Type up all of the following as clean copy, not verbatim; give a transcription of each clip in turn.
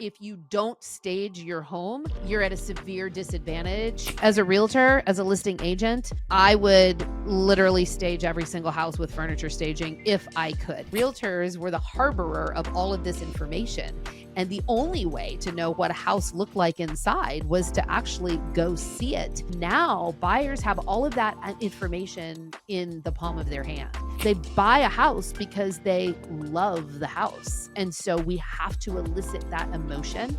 If you don't stage your home, you're at a severe disadvantage. As a realtor, as a listing agent, I would literally stage every single house with furniture staging if I could. Realtors were the harborer of all of this information. And the only way to know what a house looked like inside was to actually go see it. Now, buyers have all of that information in the palm of their hand. They buy a house because they love the house. And so we have to elicit that emotion.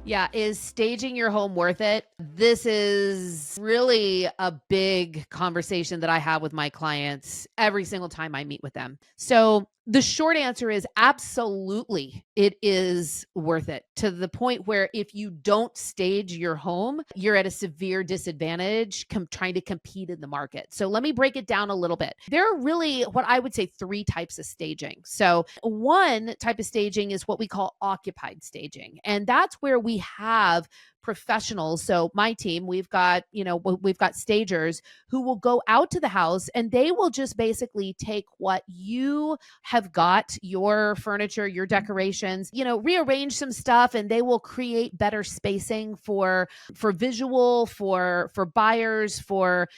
Yeah, is staging your home worth it? This is really a big conversation that I have with my clients every single time I meet with them. So, the short answer is absolutely it is worth it, to the point where if you don't stage your home, you're at a severe disadvantage trying to compete in the market. So, let me break it down a little bit. There are really what I would say three types of staging. So, one type of staging is what we call occupied staging. And that's where we have professionals. So my team, we've got stagers who will go out to the house and they will just basically take what you have got, your furniture, your decorations, rearrange some stuff, and they will create better spacing for visual, for buyers, for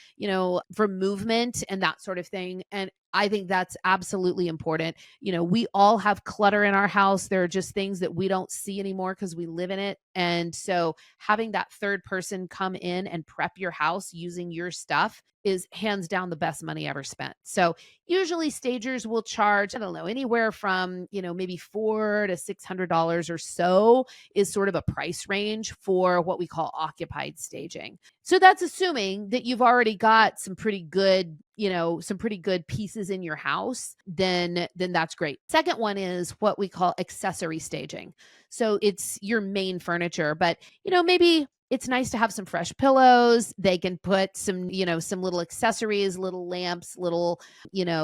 movement and that sort of thing. And I think that's absolutely important. We all have clutter in our house. There are just things that we don't see anymore because we live in it. And so having that third person come in and prep your house using your stuff is hands down the best money ever spent. So usually stagers will charge, I don't know, anywhere from, maybe $400 to $600 or so is sort of a price range for what we call occupied staging. So that's assuming that you've already got some pretty good pieces in your house, then that's great. Second one is what we call accessory staging. So it's your main furniture, but maybe it's nice to have some fresh pillows. They can put some little accessories, little lamps, little,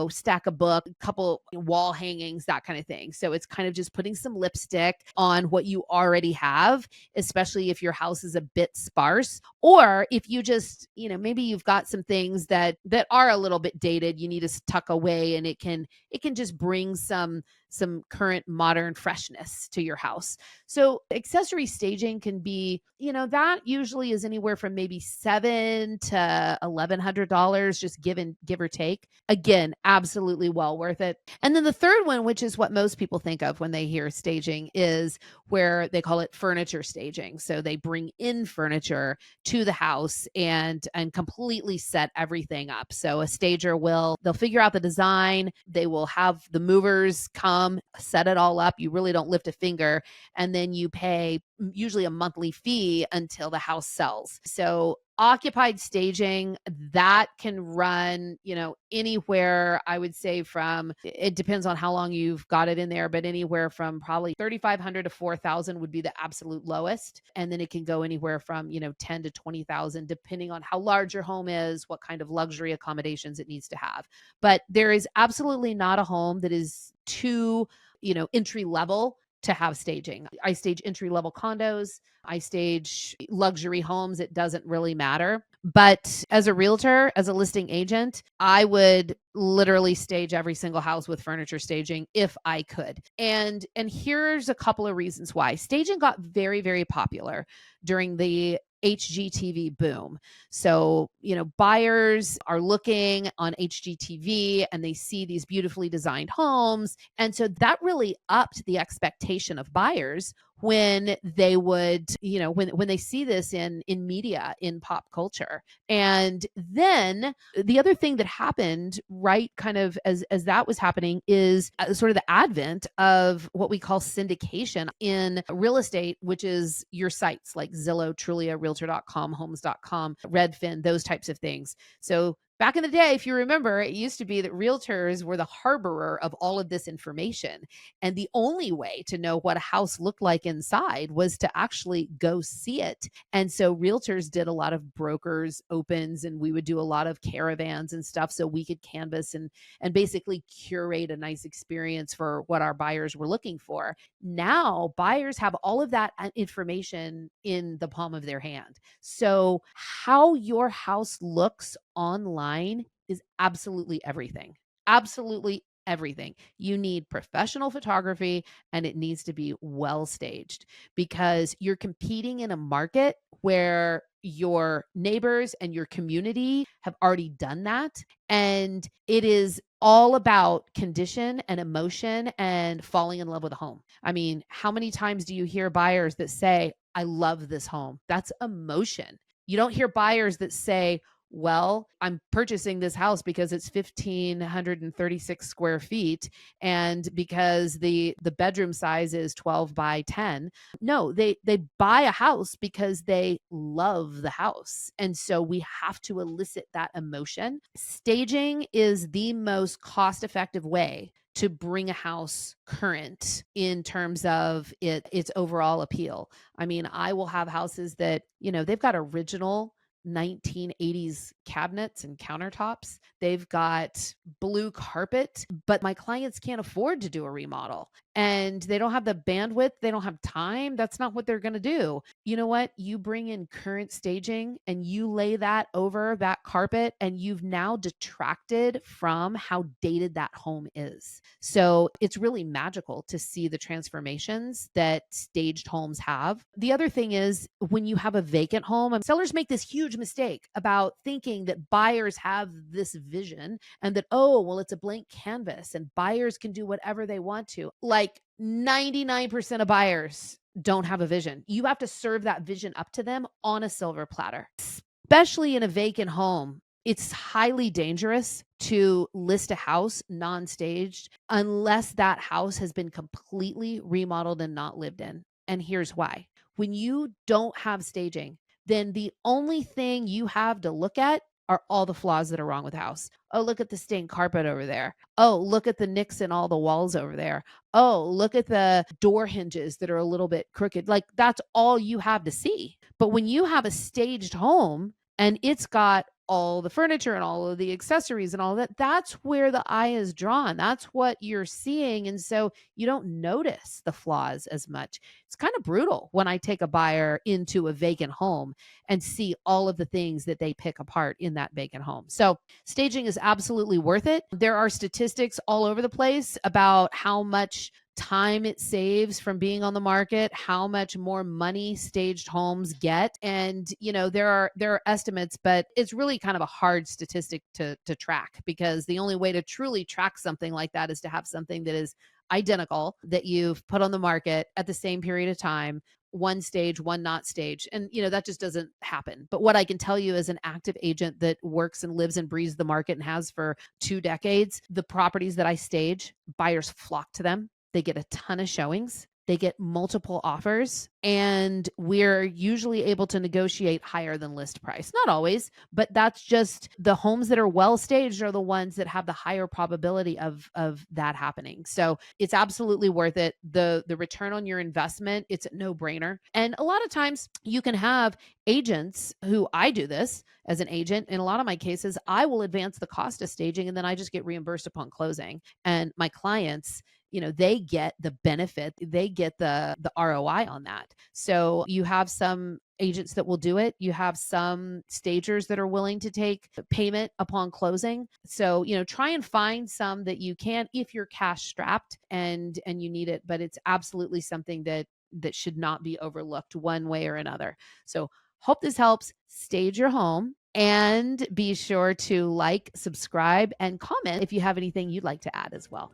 stack of book, a couple wall hangings, that kind of thing. So it's kind of just putting some lipstick on what you already have, especially if your house is a bit sparse, or if you just, maybe you've got some things that are a little bit dated, you need to tuck away, and it can just bring some current modern freshness to your house. So accessory staging can be, that usually is anywhere from maybe $700 to $1,100, just give or take. Again, absolutely well worth it. And then the third one, which is what most people think of when they hear staging, is where they call it furniture staging. So they bring in furniture to the house and completely set everything up. So a stager they'll figure out the design, they will have the movers come, set it all up. You really don't lift a finger, and then you pay usually a monthly fee until the house sells. So occupied staging, that can run, anywhere, I would say, from, it depends on how long you've got it in there, but anywhere from probably $3,500 to $4,000 would be the absolute lowest. And then it can go anywhere from, $10,000 to $20,000, depending on how large your home is, what kind of luxury accommodations it needs to have. But there is absolutely not a home that is too, entry level to have staging. I stage entry level condos, I stage luxury homes. It doesn't really matter. But as a realtor, as a listing agent, I would literally stage every single house with furniture staging if I could. And here's a couple of reasons why. Staging got very, very popular during the HGTV boom. So, buyers are looking on HGTV and they see these beautifully designed homes. And so that really upped the expectation of buyers when they would, when they see this in media, in pop culture. And then the other thing that happened, right, kind of as that was happening, is sort of the advent of what we call syndication in real estate, which is your sites like Zillow, Trulia, Realtor.com, Homes.com, Redfin, those types of things. So back in the day, if you remember, it used to be that realtors were the harborer of all of this information. And the only way to know what a house looked like inside was to actually go see it. And so realtors did a lot of brokers opens, and we would do a lot of caravans and stuff so we could canvas and basically curate a nice experience for what our buyers were looking for. Now, buyers have all of that information in the palm of their hand. So how your house looks online is absolutely everything. Absolutely everything. You need professional photography and it needs to be well staged because you're competing in a market where your neighbors and your community have already done that. And it is all about condition and emotion and falling in love with a home. I mean, how many times do you hear buyers that say, I love this home? That's emotion. You don't hear buyers that say, well, I'm purchasing this house because it's 1,536 square feet and because the bedroom size is 12 by 10. No, they buy a house because they love the house. And so we have to elicit that emotion. Staging is the most cost-effective way to bring a house current in terms of its overall appeal. I mean, I will have houses that, they've got original 1980s cabinets and countertops. They've got blue carpet, but my clients can't afford to do a remodel and they don't have the bandwidth. They don't have time. That's not what they're going to do. You know what? You bring in current staging and you lay that over that carpet and you've now detracted from how dated that home is. So it's really magical to see the transformations that staged homes have. The other thing is when you have a vacant home, sellers make this huge mistake about thinking that buyers have this vision and that, oh, well, it's a blank canvas and buyers can do whatever they want to. Like 99% of buyers don't have a vision. You have to serve that vision up to them on a silver platter, especially in a vacant home. It's highly dangerous to list a house non-staged unless that house has been completely remodeled and not lived in. And here's why. When you don't have staging, then the only thing you have to look at are all the flaws that are wrong with the house. Oh, look at the stained carpet over there. Oh, look at the nicks in all the walls over there. Oh, look at the door hinges that are a little bit crooked. Like that's all you have to see. But when you have a staged home and it's got all the furniture and all of the accessories and all that, that's where the eye is drawn. That's what you're seeing. And so you don't notice the flaws as much. It's kind of brutal when I take a buyer into a vacant home and see all of the things that they pick apart in that vacant home. So staging is absolutely worth it. There are statistics all over the place about how much time it saves from being on the market, how much more money staged homes get. And, there are estimates, but it's really kind of a hard statistic to track because the only way to truly track something like that is to have something that is identical that you've put on the market at the same period of time, one stage, one not stage. And, that just doesn't happen. But what I can tell you as an active agent that works and lives and breathes the market and has for 2 decades, the properties that I stage, buyers flock to them. They get a ton of showings. They get multiple offers, and we're usually able to negotiate higher than list price. Not always, but that's just the homes that are well staged are the ones that have the higher probability of that happening. So it's absolutely worth it. The return on your investment, it's a no-brainer. And a lot of times you can have agents who I do this as an agent. In a lot of my cases, I will advance the cost of staging and then I just get reimbursed upon closing. And my clients, they get the benefit, they get the ROI on that. So you have some agents that will do it. You have some stagers that are willing to take payment upon closing. So, try and find some that you can if you're cash strapped and you need it, but it's absolutely something that should not be overlooked one way or another. So, hope this helps. Stage your home and be sure to like, subscribe, and comment if you have anything you'd like to add as well.